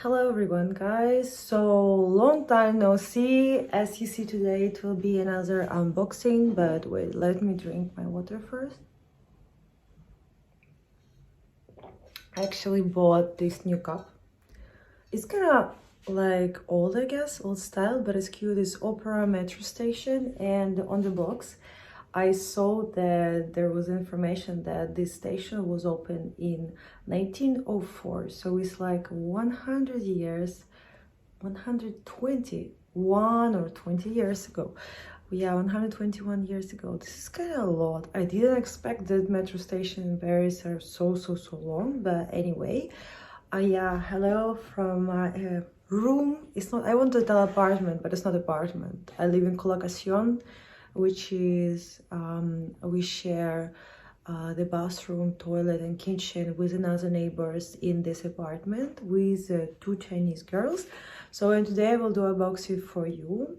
Hello everyone guys, so long time no see. As you see today it will be another unboxing, but wait, let me drink my water first. I actually bought this new cup. It's kind of like old, I guess, old style, but it's cute. It's Opera metro station, and on the box I saw that there was information that this station was opened in 1904, so it's like 100 years, 121 or 20 years ago. Yeah, 121 years ago. This is kind of a lot. I didn't expect that metro station in Paris are so long, but anyway. Yeah, hello from my room. It's not, I want to tell apartment, but it's not apartment. I live in colocation, which is we share the bathroom, toilet and kitchen with another neighbors in this apartment with two Chinese girls. So and today I will do a boxing for you.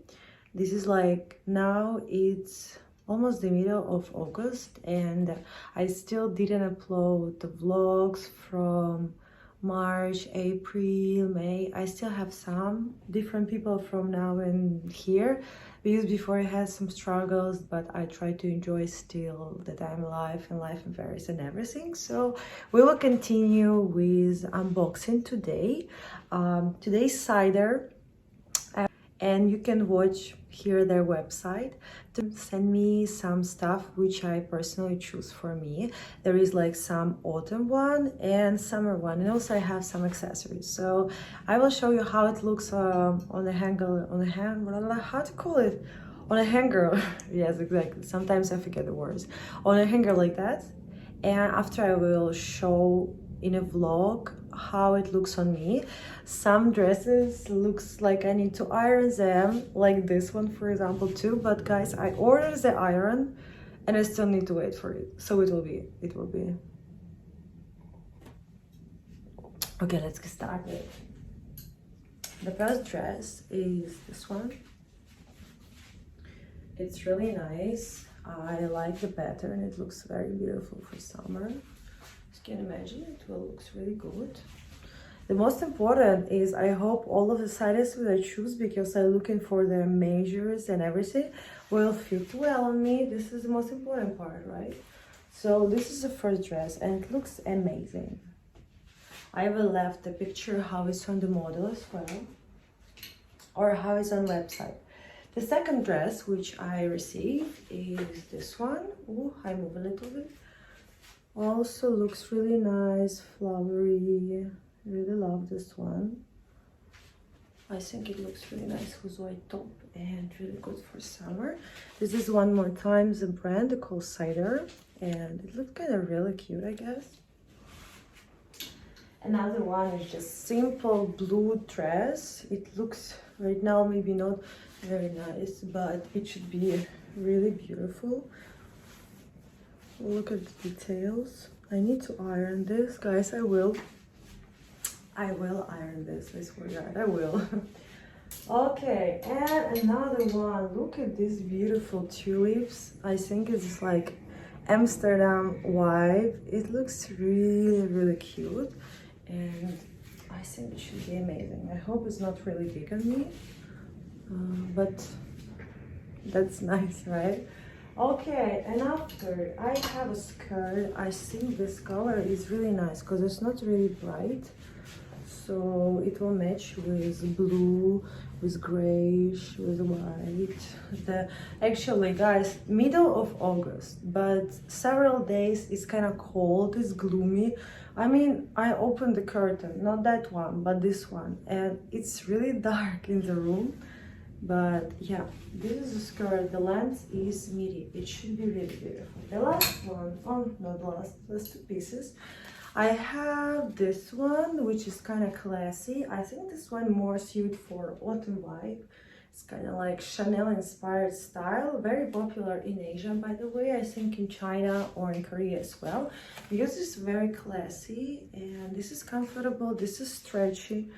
This is like, now it's almost the middle of August and I still didn't upload the vlogs from March, April, May. I still have some different people from now and here, because before I had some struggles, but I try to enjoy still that I'm alive and life in Paris and everything. So we will continue with unboxing today. Today's Cider, and you can watch here their website to send me some stuff which I personally choose for me. There is like some autumn one and summer one, and also I have some accessories. So I will show you how it looks on a hanger, how to call it, on a hanger. Yes, exactly, sometimes I forget the words. On a hanger like that, and after I will show in a vlog how it looks on me. Some dresses looks like I need to iron them, like this one for example too, but guys, I ordered the iron and I still need to wait for it, so it will be okay. Let's get started. The first dress is this one. It's really nice. I like the pattern. It looks very beautiful for summer. As you can imagine, it will look really good. The most important is I hope all of the sizes that I choose, because I'm looking for the measures and everything, will fit well on me. This is the most important part, right? So this is the first dress and it looks amazing. I will left the picture how it's on the model as well, or how it's on website. The second dress which I received is this one. Oh, I move a little bit. Also looks really nice, flowery. Really love this one. I think it looks really nice with white top and really good for summer. This is one more time the brand called Cider, and it looks kind of really cute, I guess. Another one is just simple blue dress. It looks right now maybe not very nice, but it should be really beautiful. Look at the details. I need to iron this, guys. I will iron this, I swear to God, I will. Okay, and another one. Look at these beautiful tulips. I think it's like Amsterdam vibe. It looks really cute, and I think it should be amazing. I hope it's not really big on me, but that's nice, right? Okay, and after I have a skirt. I think this color is really nice because it's not really bright, so it will match with blue, with grayish, with white. Actually guys, middle of August, but several days it's kind of cold, it's gloomy. I mean, I opened the curtain, not that one but this one, and it's really dark in the room. But yeah, this is a skirt. The length is midi. It should be really beautiful. The last one, oh not the last two pieces. I have this one, which is kind of classy. I think this one more suited for autumn vibe. It's kind of like Chanel inspired style. Very popular in Asia, by the way. I think in China or in Korea as well, because it's very classy and this is comfortable. This is stretchy.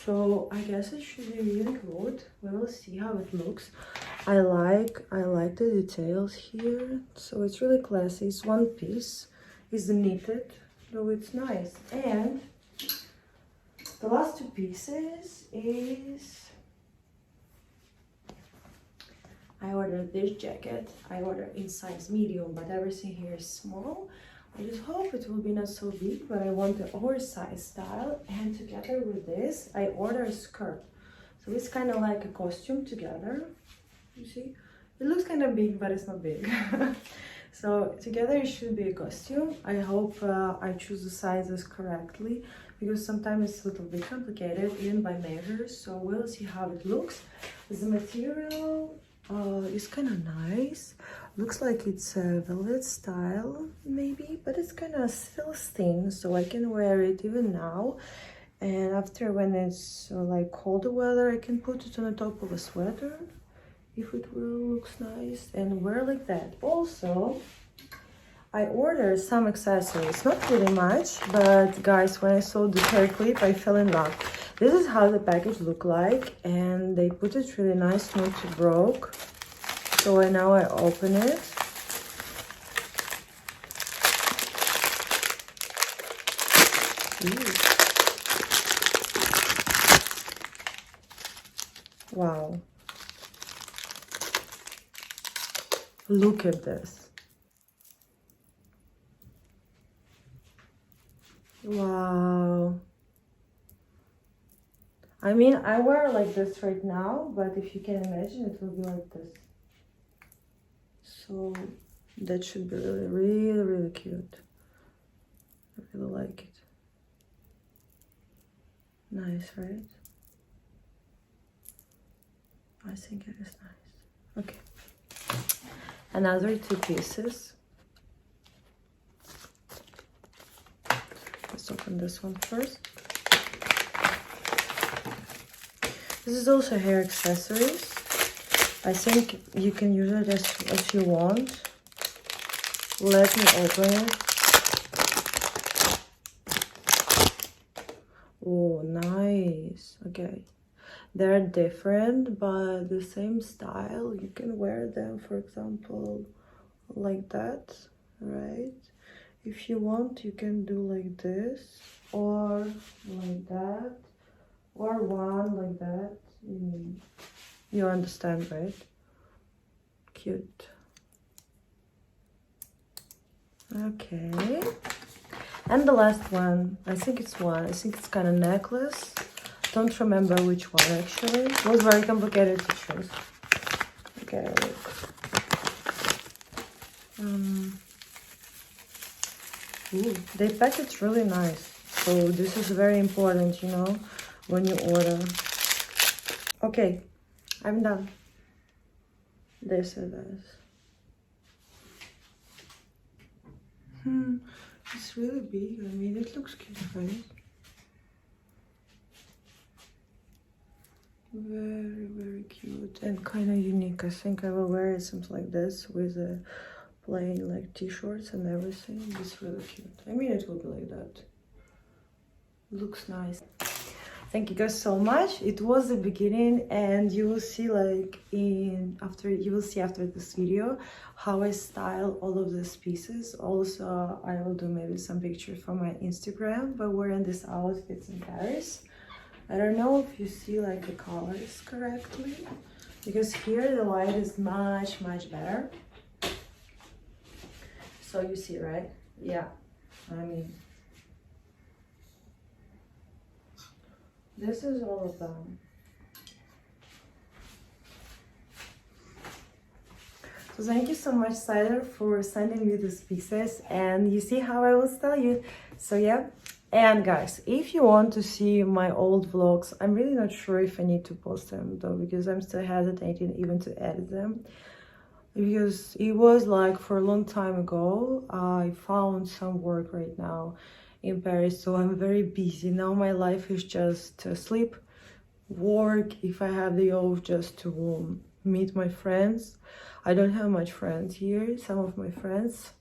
So I guess it should be really good. We will see how it looks. I like the details here. So it's really classy. It's one piece. It's knitted, so it's nice. And The last two pieces is I ordered this jacket. I ordered in size medium, but everything here is small. I just hope it will be not so big, but I want the oversized style. And together with this, I ordered a skirt. So it's kind of like a costume together. You see? It looks kind of big, but it's not big. So together it should be a costume. I hope I choose the sizes correctly, because sometimes it's a little bit complicated, even by measures. So we'll see how it looks. The material is kind of nice. Looks like it's a velvet style, maybe, but it's kind of still thin, so I can wear it even now. And after, when it's like colder weather, I can put it on the top of a sweater, if it will looks nice, and wear like that. Also, I ordered some accessories, not really much, but guys, when I saw the hair clip, I fell in love. This is how the package look like, and they put it really nice, not too broke. So now I open it. Ooh. Wow. Look at this. Wow. I mean, I wear like this right now, but if you can imagine, it will be like this. So that should be really, really, really cute. I really like it. Nice, right? I think it is nice. Okay. Another two pieces. Let's open this one first. This is also hair accessories. I think you can use it as you want. Let me open it. Oh, nice. Okay. They're different, but the same style. You can wear them, for example, like that, right? If you want, you can do like this, or like that, or one like that. You understand, right? Cute. Okay. And the last one, I think it's kind of necklace. Don't remember which one actually. It was very complicated to choose. Okay, look. Ooh, they pack it really nice. So this is very important, you know, when you order. Okay, I'm done. This is this. It's really big. I mean, it looks cute, right? Very, very cute and kind of unique. I think I will wear it something like this with a plain like t-shirts and everything. It's really cute. I mean, it will be like that. Looks nice. Thank you guys so much. It was the beginning, and you will see like after this video how I style all of these pieces. Also, I will do maybe some pictures for my Instagram, but wearing these outfits in Paris. I don't know if you see like the colors correctly, because here the light is much better. So you see, right? Yeah, I mean, this is all of them. So thank you so much, Cider, for sending me these pieces, and you see how I will style you. So yeah. And guys, if you want to see my old vlogs, I'm really not sure if I need to post them though, because I'm still hesitating even to edit them. Because it was like for a long time ago. I found some work right now in Paris, so I'm very busy. Now my life is just to sleep, work, if I have the off, just to meet my friends. I don't have much friends here. Some of my friends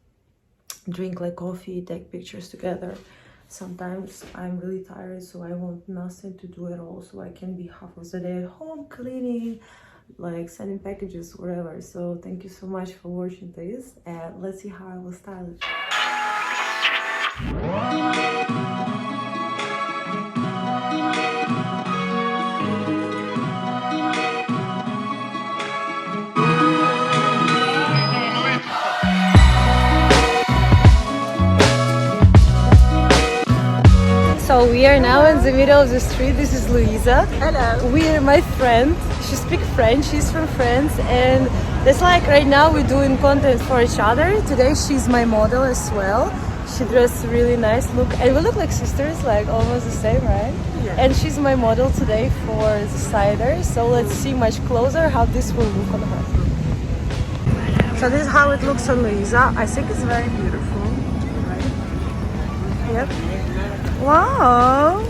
drink like coffee, take pictures together. Sometimes I'm really tired, so I want nothing to do at all, so I can be half of the day at home cleaning, like sending packages, whatever. So thank you so much for watching this, and let's see how I will style it. So we are now in the middle of the street. This is Louisa. Hello. We are my friend. She speaks French. She's from France, and that's like right now we're doing content for each other. Today she's my model as well. She dressed really nice. Look, and we look like sisters, like almost the same, right? Yeah. And she's my model today for the cider. So let's see much closer how this will look on her. So this is how it looks on Louisa. I think it's very beautiful. Right? Yep. Wow.